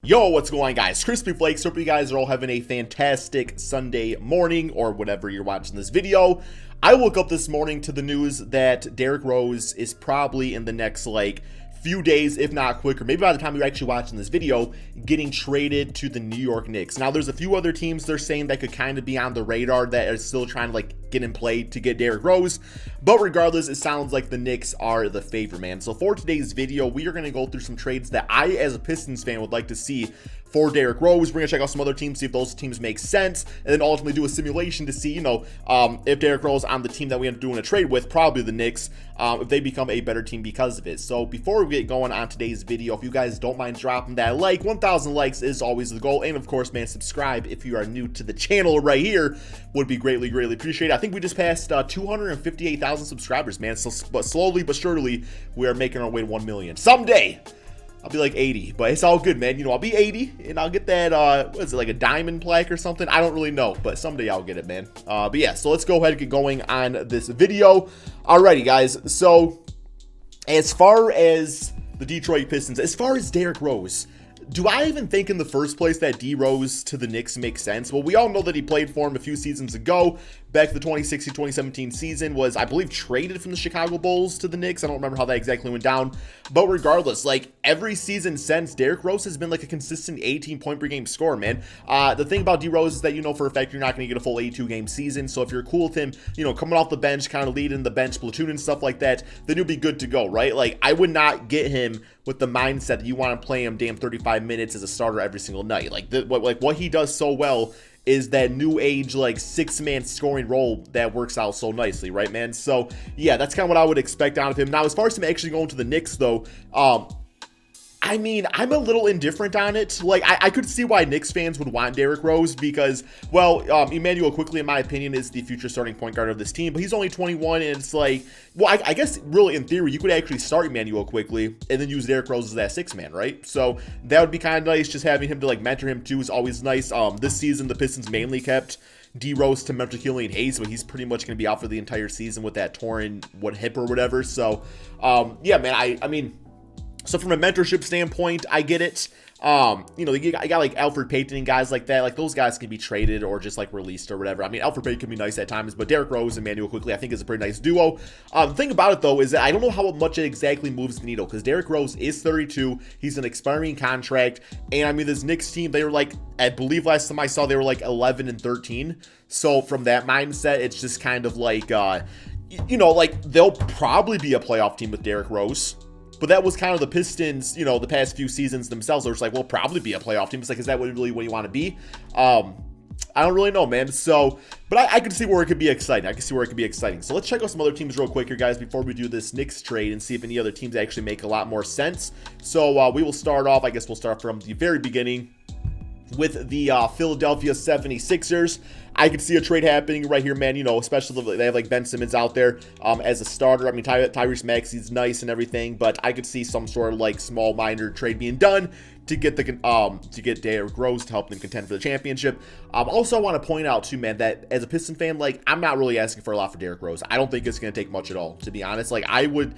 Yo, what's going on, guys? Crispy Flakes. Hope you guys are all having a fantastic Sunday morning or whatever you're watching this video. I woke up this morning to the news that Derrick Rose is probably in the next few days, if not quicker, maybe by the time you're actually watching this video, getting traded to the New York Knicks. Now, there's a few other teams they're saying that could kind of be on the radar that are still trying to get in play to get Derrick Rose, but regardless, it sounds like the Knicks are the favorite, man. So for today's video, we are going to go through some trades that I, as a Pistons fan, would like to see for Derrick Rose. We're going to check out some other teams, see if those teams make sense, and then ultimately do a simulation to see, if Derrick Rose on the team that we end up doing a trade with, probably the Knicks, if they become a better team because of it. So before we get going on today's video, if you guys don't mind dropping that 1,000 likes is always the goal. And of course, man, subscribe if you are new to the channel right here. Would be greatly appreciated. I think we just passed 258,000 subscribers, man. So, but slowly but surely, we are making our way to 1 million. Someday, I'll be 80, but it's all good, man. I'll be 80, and I'll get that, what is it, a diamond plaque or something? I don't really know, but someday I'll get it, man. But yeah, so let's go ahead and get going on this video. Alrighty, guys. So, as far as the Detroit Pistons, as far as Derrick Rose, do I even think in the first place that D Rose to the Knicks makes sense? Well, we all know that he played for him a few seasons ago. Back to the 2016-2017 season, was, I believe, traded from the Chicago Bulls to the Knicks. I don't remember how that exactly went down. But regardless, every season since, Derrick Rose has been a consistent 18-point per game scorer, man. The thing about D Rose is that you know for a fact you're not going to get a full 82-game season. So if you're cool with him, coming off the bench, kind of leading the bench platoon and stuff like that, then you'll be good to go, right? I would not get him with the mindset that you want to play him damn 35 minutes as a starter every single night. What he does so well is that new age six-man scoring role that works out so nicely, right, man? So yeah, that's kind of what I would expect out of him. Now, as far as him actually going to the Knicks, though, I mean, I'm a little indifferent on it. I could see why Knicks fans would want Derrick Rose because, well, Emmanuel Quickley, in my opinion, is the future starting point guard of this team, but he's only 21, and it's well, I guess, really, in theory, you could actually start Emmanuel Quickley and then use Derrick Rose as that sixth man, right? So that would be kind of nice. Just having him to, mentor him, too, is always nice. This season, the Pistons mainly kept D Rose to mentor Killian Hayes, but he's pretty much going to be out for the entire season with that torn, hip or whatever. So, yeah, man, I mean... So from a mentorship standpoint, I get it. You got Alfred Payton and guys like that. Those guys can be traded or just released or whatever. I mean, Alfred Payton can be nice at times, but Derrick Rose and Emmanuel Quickley, I think, is a pretty nice duo. The thing about it, though, is that I don't know how much it exactly moves the needle because Derrick Rose is 32. He's an expiring contract. And I mean, this Knicks team, they were I believe last time I saw, they were 11 and 13. So from that mindset, it's just kind of they'll probably be a playoff team with Derrick Rose. But that was kind of the Pistons, the past few seasons themselves. They were just we'll probably be a playoff team. It's is that really what you want to be? I don't really know, man. So, but I can see where it could be exciting. So let's check out some other teams real quick here, guys, before we do this Knicks trade and see if any other teams actually make a lot more sense. So we will start off, I guess we'll start from the very beginning with the Philadelphia 76ers. I could see a trade happening right here, man, especially if they have Ben Simmons out there as a starter. I mean, Tyrese Maxey's nice and everything, but I could see some sort of small minor trade being done to get Derrick Rose to help them contend for the championship. Also, I want to point out too, man, that as a Piston fan, I'm not really asking for a lot for Derrick Rose. I don't think it's going to take much at all, to be honest. I would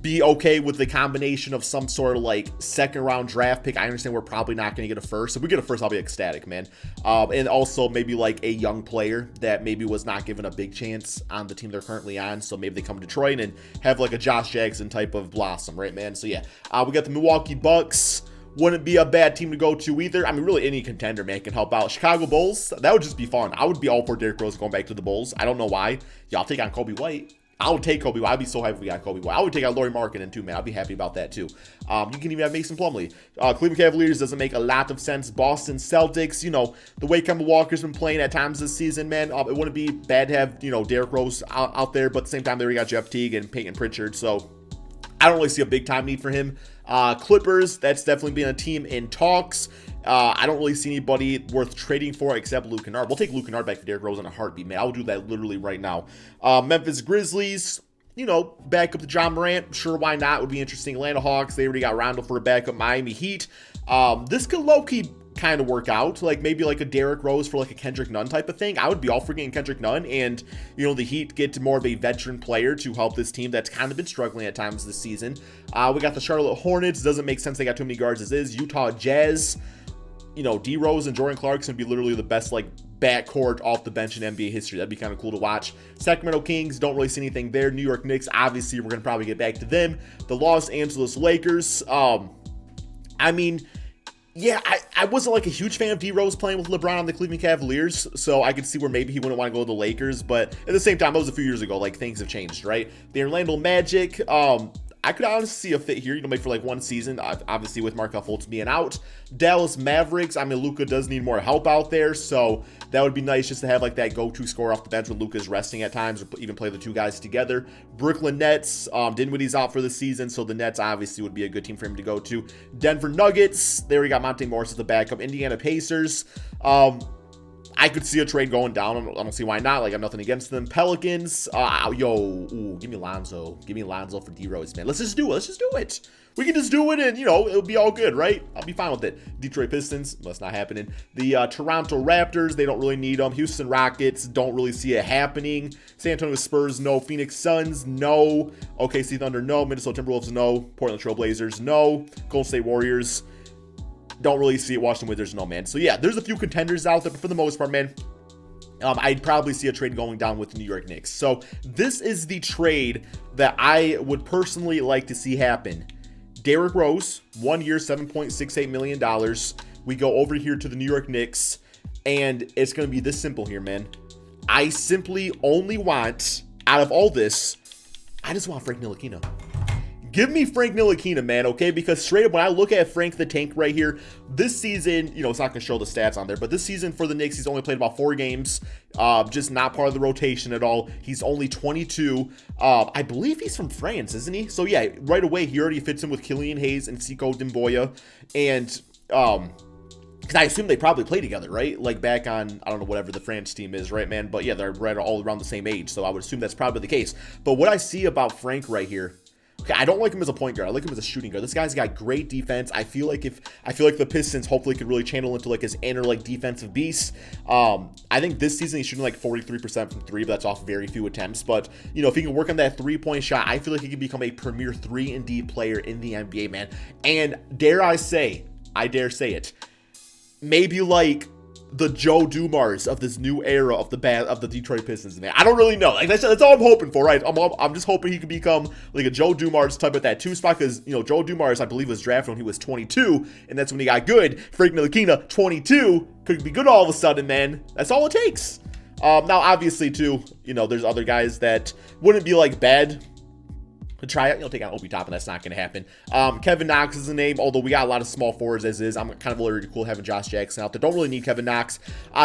be okay with the combination of some sort of second round draft pick. I understand we're probably not going to get a first. If we get a first, I'll be ecstatic, man. And also maybe a young player that maybe was not given a big chance on the team they're currently on. So maybe they come to Detroit and have a Josh Jackson type of blossom, right, man? So yeah, we got the Milwaukee Bucks. Wouldn't be a bad team to go to either. I mean, really any contender, man, can help out. Chicago Bulls, that would just be fun. I would be all for Derrick Rose going back to the Bulls. I don't know why. Y'all take on Kobe White. I would take Kobe White. I'd be so happy if we got Kobe White. I would take out Lauri Markkanen too, man. I'd be happy about that too. You can even have Mason Plumlee. Cleveland Cavaliers doesn't make a lot of sense. Boston Celtics, the way Kemba Walker's been playing at times this season, man, it wouldn't be bad to have, Derrick Rose out there, but at the same time, they already got Jeff Teague and Peyton Pritchard, so I don't really see a big time need for him. Clippers, that's definitely been a team in talks. I don't really see anybody worth trading for except Luke Kennard. We'll take Luke Kennard back to Derrick Rose in a heartbeat, man. I would do that literally right now. Memphis Grizzlies, back up to John Morant. Sure, why not? Would be interesting. Atlanta Hawks, they already got Rondo for a backup. Miami Heat. This could low-key kind of work out. Like maybe like a Derrick Rose for like a Kendrick Nunn type of thing. I would be all for getting Kendrick Nunn, and you know, the Heat get more of a veteran player to help this team that's kind of been struggling at times this season. We got the Charlotte Hornets. Doesn't make sense, they got too many guards as is. Utah Jazz, you know, D Rose and Jordan Clarkson would be literally the best like backcourt off the bench in NBA history. That'd be kind of cool to watch. Sacramento Kings, don't really see anything there. New York Knicks, obviously we're gonna probably get back to them. The Los Angeles Lakers, I mean, yeah, I wasn't like a huge fan of D Rose playing with LeBron on the Cleveland Cavaliers, so I could see where maybe he wouldn't want to go to the Lakers, but at the same time, that was a few years ago. Like, things have changed, right? The Orlando Magic, I could honestly see a fit here, you know, maybe for like one season, obviously with Markelle Fultz being out. Dallas Mavericks, I mean, Luka does need more help out there, so that would be nice just to have like that go-to scorer off the bench when Luka's resting at times, or even play the two guys together. Brooklyn Nets, Dinwiddie's out for the season, so the Nets obviously would be a good team for him to go to. Denver Nuggets, there we got Monte Morris as the backup. Indiana Pacers, I could see a trade going down. I don't see why not. Like, I'm nothing against them. Pelicans, give me Lonzo. Give me Lonzo for D-Rose, man. Let's just do it. Let's just do it. We can just do it, and, you know, it'll be all good, right? I'll be fine with it. Detroit Pistons, that's not happening. The Toronto Raptors, they don't really need them. Houston Rockets, don't really see it happening. San Antonio Spurs, no. Phoenix Suns, no. OKC Thunder, no. Minnesota Timberwolves, no. Portland Trail Blazers, no. Golden State Warriors, don't really see it. Washington Wizards, no, man. So, yeah, there's a few contenders out there, but for the most part, man, I'd probably see a trade going down with the New York Knicks. So, this is the trade that I would personally like to see happen. Derrick Rose, 1 year, $7.68 million. We go over here to the New York Knicks, and it's going to be this simple here, man. I simply only want, out of all this, I just want Frank Ntilikina. Give me Frank Ntilikina, man, okay? Because straight up, when I look at Frank the Tank right here, this season, you know, it's not going to show the stats on there, but this season for the Knicks, he's only played about 4 games, just not part of the rotation at all. He's only 22. I believe he's from France, isn't he? So, yeah, right away, he already fits in with Killian Hayes and Siko Demboya, and, because I assume they probably play together, right? Like back on, I don't know, whatever the France team is, right, man? But, yeah, they're right all around the same age, so I would assume that's probably the case. But what I see about Frank right here, okay, I don't like him as a point guard. I like him as a shooting guard. This guy's got great defense. I feel like the Pistons hopefully could really channel into like his inner like defensive beast. I think this season he's shooting like 43% from 3, but that's off very few attempts. But you know, if he can work on that 3-point shot, I feel like he can become a premier 3-and-D player in the NBA, man. And dare I say it, maybe like the Joe Dumars of this new era of the Detroit Pistons, man. I don't really know. Like that's all I'm hoping for, right? I'm just hoping he can become like a Joe Dumars type at that 2 spot, because you know Joe Dumars, I believe, was drafted when he was 22, and that's when he got good. Frank Ntilikina, 22, could be good all of a sudden, man. That's all it takes. Now obviously too, you know, there's other guys that wouldn't be like bad to try it, you know, take on Obi Toppin. That's not going to happen. Kevin Knox is the name, although we got a lot of small forwards as is. I'm kind of really cool having Josh Jackson out there. Don't really need Kevin Knox.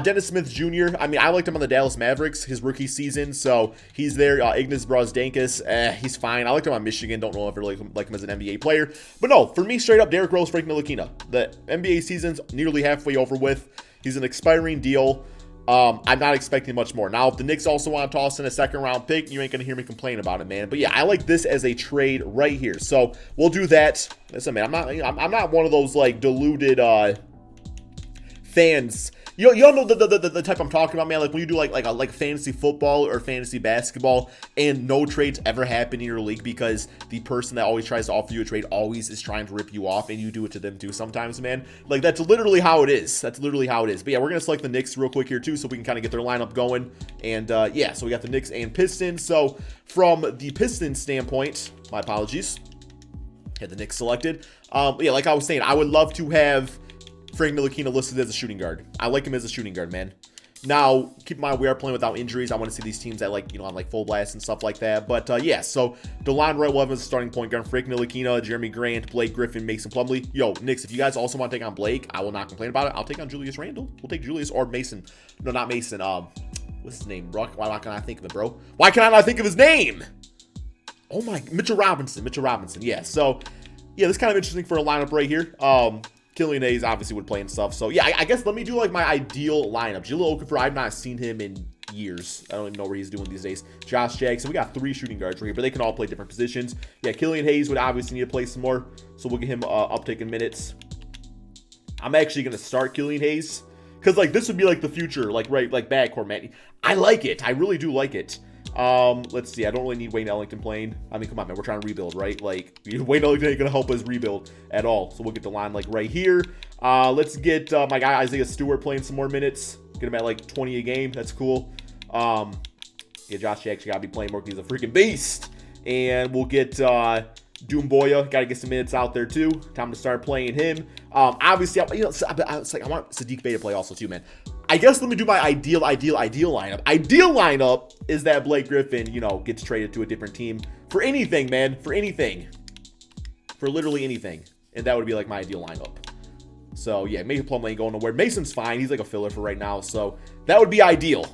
Dennis Smith Jr., I mean, I liked him on the Dallas Mavericks his rookie season, so he's there. Ignas Brazdeikis, he's fine. I liked him on Michigan. Don't know if I really like him as an NBA player. But no, for me, straight up, Derrick Rose, Frank Ntilikina. The NBA season's nearly halfway over with. He's an expiring deal. I'm not expecting much more. Now, if the Knicks also want to toss in a 2nd-round pick, you ain't going to hear me complain about it, man. But yeah, I like this as a trade right here. So we'll do that. Listen, man, I'm not one of those like deluded fans. Y'all know the type I'm talking about, man. Like when you do like fantasy football or fantasy basketball, and no trades ever happen in your league because the person that always tries to offer you a trade always is trying to rip you off, and you do it to them too sometimes, man. Like that's literally how it is. That's literally how it is. But yeah, we're gonna select the Knicks real quick here too, so we can kind of get their lineup going. And yeah, so we got the Knicks and Pistons. So from the Pistons standpoint, my apologies, had the Knicks selected. Yeah, like I was saying, I would love to have Frank Ntilikina listed as a shooting guard. I like him as a shooting guard, man. Now, keep in mind, we are playing without injuries. I want to see these teams that, like, you know, on, like, full blast and stuff like that. But, yeah, so DeLon Wright will have as a starting point guard. Frank Ntilikina, Jeremy Grant, Blake Griffin, Mason Plumlee. Yo, Knicks, if you guys also want to take on Blake, I will not complain about it. I'll take on Julius Randle. We'll take Julius or Mason. No, not Mason. What's his name, bro? Why can't I think of it, bro? Why can I not think of his name? Oh, my. Mitchell Robinson. Yeah, so, yeah, this is kind of interesting for a lineup right here. Killian Hayes obviously would play and stuff. So, yeah, I guess let me do, like, my ideal lineup. Jahlil Okafor, I've not seen him in years. I don't even know what he's doing these days. Josh Jackson. We got 3 shooting guards right here, but they can all play different positions. Yeah, Killian Hayes would obviously need to play some more, so we'll get him uptake in minutes. I'm actually going to start Killian Hayes. Because, like, this would be, like, the future, like, right, like, backcourt, man. I like it. I really do like it. Let's see. I don't really need Wayne Ellington playing. I mean, come on, man. We're trying to rebuild, right? Like, Wayne Ellington ain't going to help us rebuild at all. So we'll get the line, like, right here. Let's get my guy Isaiah Stewart playing some more minutes. Get him at, like, 20 a game. That's cool. Yeah, Josh Jackson got to be playing more because he's a freaking beast. And we'll get Doomboya. Got to get some minutes out there, too. Time to start playing him. Obviously, I want Sadiq Bey to play also, too, man. I guess let me do my ideal lineup. Ideal lineup is that Blake Griffin, gets traded to a different team for anything, man. For anything. For literally anything. And that would be, like, my ideal lineup. So, yeah, Mason Plumlee ain't going nowhere. Mason's fine. He's, like, a filler for right now. So, that would be ideal.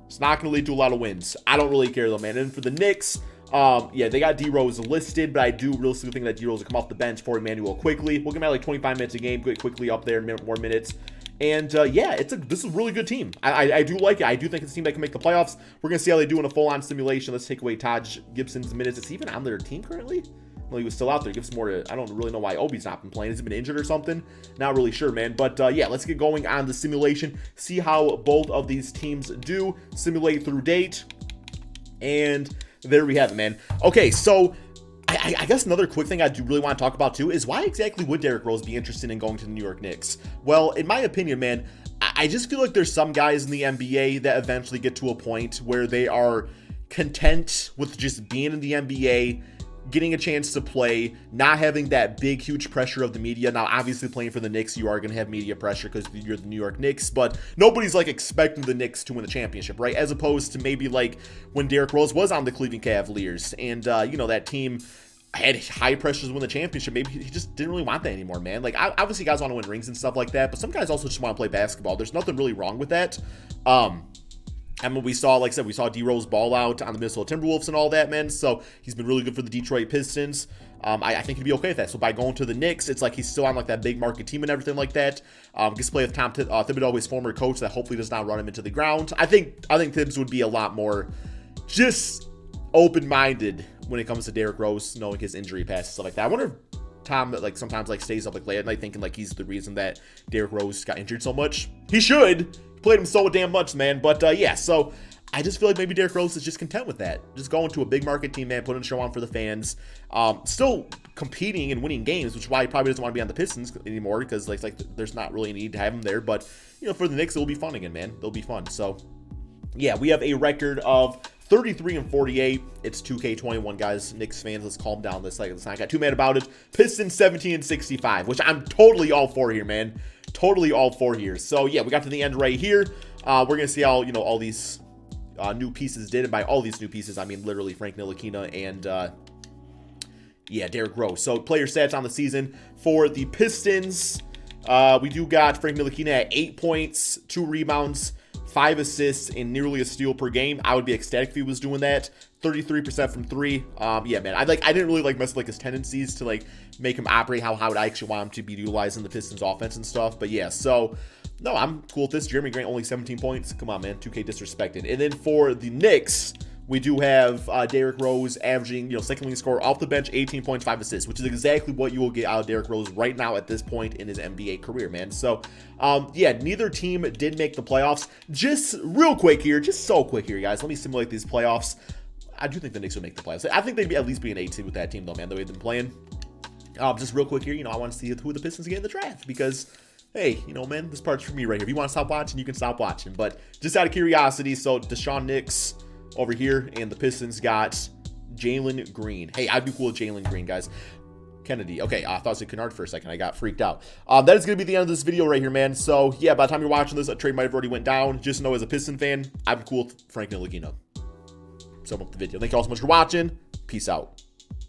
It's not going to lead to a lot of wins. I don't really care, though, man. And for the Knicks, yeah, they got D Rose listed, but I do realistically think that D Rose will come off the bench for Emmanuel quickly. We'll give him at like 25 minutes a game, get quickly up there, more minutes. And yeah, this is a really good team. I do like it. I do think it's a team that can make the playoffs. We're gonna see how they do in a full-on simulation. Let's take away Taj Gibson's minutes. Is he even on their team currently? Well, he was still out there. Gives more to, I don't really know why Obi's not been playing. Has he been injured or something? Not really sure, man. But yeah, let's get going on the simulation. See how both of these teams do. Simulate through date. And there we have it, man. Okay, so I guess another quick thing I do really want to talk about too is why exactly would Derrick Rose be interested in going to the New York Knicks? Well, in my opinion, man, I just feel like there's some guys in the NBA that eventually get to a point where they are content with just being in the NBA, getting a chance to play, not having that big, huge pressure of the media. Now, obviously, playing for the Knicks, you are going to have media pressure because you're the New York Knicks, but nobody's, like, expecting the Knicks to win the championship, right? As opposed to maybe, like, when Derrick Rose was on the Cleveland Cavaliers and, that team had high pressure to win the championship. Maybe he just didn't really want that anymore, man. Like, obviously, guys want to win rings and stuff like that, but some guys also just want to play basketball. There's nothing really wrong with that. And when we saw, like I said, we saw D Rose ball out on the Minnesota Timberwolves and all that, man. So he's been really good for the Detroit Pistons. I think he'd be okay with that. So by going to the Knicks, it's like he's still on like that big market team and everything like that. Gets to play with Tom Thibodeau, his former coach, that hopefully does not run him into the ground. I think Thibs would be a lot more just open-minded when it comes to Derrick Rose, knowing his injury past and stuff like that. I wonder if Tom like sometimes like stays up like late at night thinking like he's the reason that Derrick Rose got injured so much. He should. Played him so damn much, man. But yeah, so I just feel like maybe Derrick Rose is just content with that. Just going to a big market team, man, putting a show on for the fans. Still competing and winning games, which is why he probably doesn't want to be on the Pistons anymore, because like there's not really a need to have him there. But for the Knicks, it'll be fun again, man. It'll be fun. So yeah, we have a record of 33-48. It's 2K21, guys. Knicks fans, let's calm down. Let's not get too mad about it. Pistons 17-65, which I'm totally all for here, man. Totally all for here. So yeah, we got to the end right here. We're gonna see how all these new pieces did, and by all these new pieces, I mean literally Frank Ntilikina and yeah, Derrick Rose. So player stats on the season for the Pistons. We do got Frank Ntilikina at 8 points, 2 rebounds, 5 assists, and nearly a steal per game. I would be ecstatic if he was doing that. 33% from 3. Yeah, man. I didn't really mess with his tendencies to make him operate how I would actually want him to be utilizing the Pistons offense and stuff. But yeah, so no, I'm cool with this. Jeremy Grant only 17 points. Come on, man. 2K disrespected. And then for the Knicks, we do have Derrick Rose averaging, second leading scorer off the bench, 18 points, 5 assists, which is exactly what you will get out of Derrick Rose right now at this point in his NBA career, man. So, yeah, neither team did make the playoffs. Just real quick here, just so quick here, guys. Let me simulate these playoffs. I do think the Knicks will make the playoffs. I think they'd at least be an 8 seed with that team, though, man, the way they've been playing. Just real quick here, I want to see who the Pistons get in the draft because, hey, man, this part's for me right here. If you want to stop watching, you can stop watching. But just out of curiosity, so Deshaun Knicks over here, and the Pistons got Jalen Green. Hey, I'd be cool with Jalen Green, guys. Kennedy. Okay, I thought it was Kennard for a second. I got freaked out. That is going to be the end of this video right here, man. So, yeah, by the time you're watching this, a trade might have already went down. Just know as a Piston fan, I'm cool with Frank Ntilikina. Sum up the video. Thank you all so much for watching. Peace out.